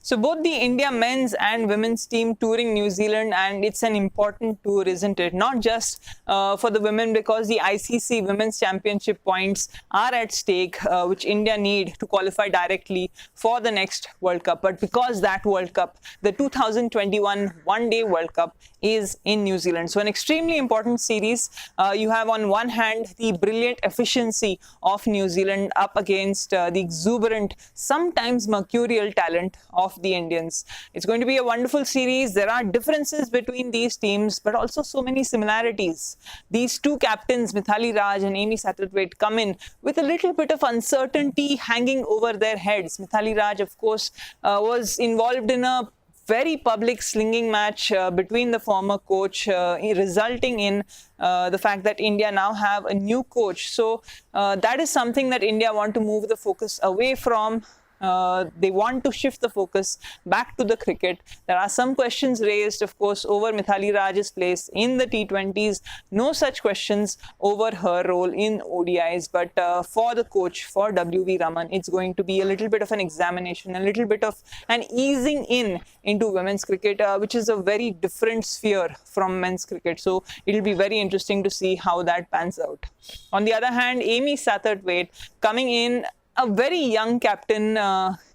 So both the India men's and women's team touring New Zealand, and it's an important tour, isn't it? Not just for the women, because the ICC Women's Championship points are at stake, which India need to qualify directly for the next World Cup. But because that World Cup, the 2021 One-Day World Cup, is in New Zealand. So an extremely important series. You have on one hand the brilliant efficiency of New Zealand up against the exuberant, sometimes mercurial talent of the Indians. It's going to be a wonderful series. There are differences between these teams, but also so many similarities. These two captains, Mithali Raj and Amy Satterthwaite, come in with a little bit of uncertainty hanging over their heads. Mithali Raj, of course, was involved in a very public slinging match between the former coach, resulting in the fact that India now have a new coach. So that is something that India want to move the focus away from. They want to shift the focus back to the cricket. There are some questions raised, of course, over Mithali Raj's place in the T20s. No such questions over her role in ODIs. But for the coach, for W.V. Raman, it's going to be a little bit of an examination, a little bit of an easing in into women's cricket, which is a very different sphere from men's cricket. So it'll be very interesting to see how that pans out. On the other hand, Amy Satterthwaite coming in, a very young captain,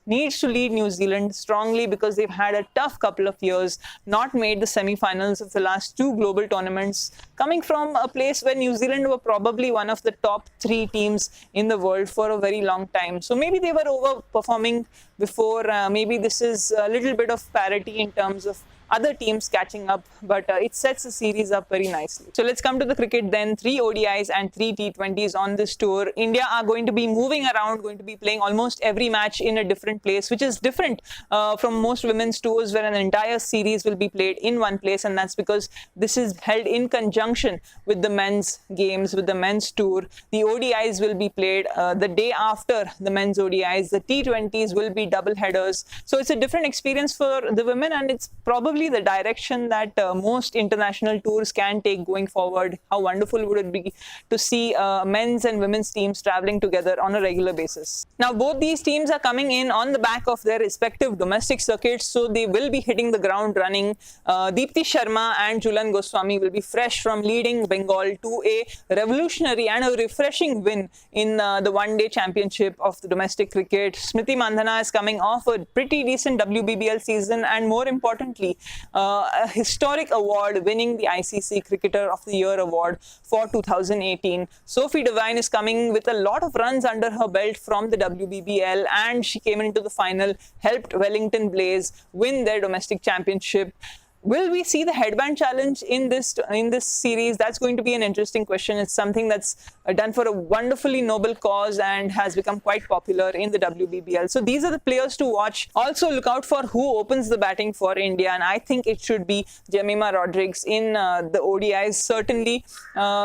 needs to lead New Zealand strongly because they've had a tough couple of years, not made the semi-finals of the last two global tournaments, coming from a place where New Zealand were probably one of the top 3 teams in the world for a very long time. So maybe they were overperforming before. Maybe this is a little bit of parity in terms of other teams catching up, but it sets the series up very nicely. So let's come to the cricket then. 3 ODIs and 3 T20s on this tour. India are going to be moving around, going to be playing almost every match in a different place, which is different from most women's tours where an entire series will be played in one place, and that's because this is held in conjunction with the men's games, with the men's tour. The ODIs will be played the day after the men's ODIs. The T20s will be double headers. So it's a different experience for the women, and it's probably the direction that most international tours can take going forward. How wonderful would it be to see men's and women's teams traveling together on a regular basis. Now, both these teams are coming in on the back of their respective domestic circuits, so they will be hitting the ground running. Deepti Sharma and Jhulan Goswami will be fresh from leading Bengal to a revolutionary and a refreshing win in the One-Day Championship of the domestic cricket. Smriti Mandhana is coming off a pretty decent WBBL season, and more importantly, a historic award, winning the ICC Cricketer of the Year award for 2018. Sophie Devine is coming with a lot of runs under her belt from the WBBL, and she came into the final, helped Wellington Blaze win their domestic championship. Will we see the headband challenge in this series? That's going to be an interesting question. It's something that's done for a wonderfully noble cause and has become quite popular in the WBBL. So these are the players to watch. Also look out for who opens the batting for India, and I think it should be Jemimah Rodrigues in the ODIs. Certainly,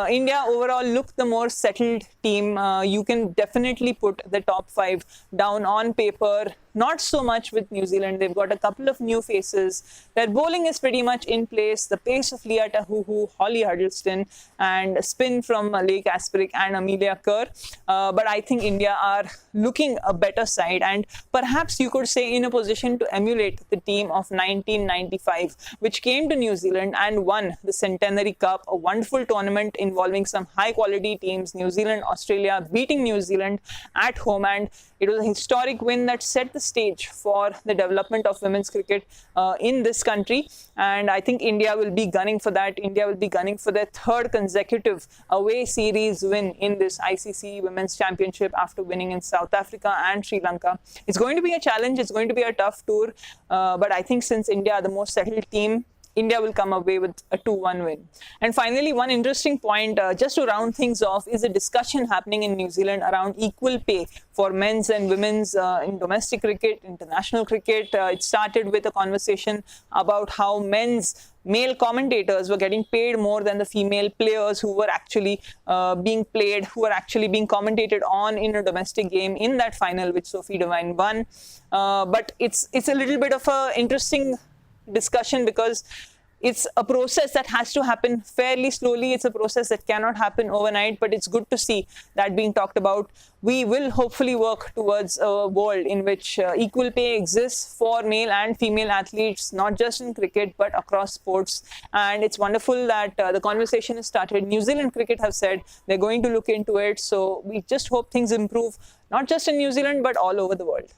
India overall look the more settled team. You can definitely put the top 5 down on paper. Not so much with New Zealand. They've got a couple of new faces. Their bowling is pretty much in place. The pace of Leah Tahuhu, Holly Huddleston, and spin from Lake Aspirik and Amelia Kerr. But I think India are looking a better side, and perhaps you could say in a position to emulate the team of 1995, which came to New Zealand and won the Centenary Cup, a wonderful tournament involving some high-quality teams. New Zealand, Australia beating New Zealand at home, and it was a historic win that set the stage for the development of women's cricket in this country. And I think India will be gunning for that. India will be gunning for their 3rd consecutive away series win in this ICC Women's Championship after winning in South Africa and Sri Lanka. It's going to be a challenge. It's going to be a tough tour. But I think since India are the most settled team, India will come away with a 2-1 win. And finally, one interesting point, just to round things off, is a discussion happening in New Zealand around equal pay for men's and women's in domestic cricket, international cricket. It started with a conversation about how men's male commentators were getting paid more than the female players who were actually being played, who were actually being commentated on in a domestic game in that final, which Sophie Devine won. But it's a little bit of an interesting discussion because it's a process that has to happen fairly slowly. It's a process that cannot happen overnight, but it's good to see that being talked about. We will hopefully work towards a world in which equal pay exists for male and female athletes, not just in cricket, but across sports. And it's wonderful that the conversation has started. New Zealand Cricket have said they're going to look into it. So we just hope things improve, not just in New Zealand, but all over the world.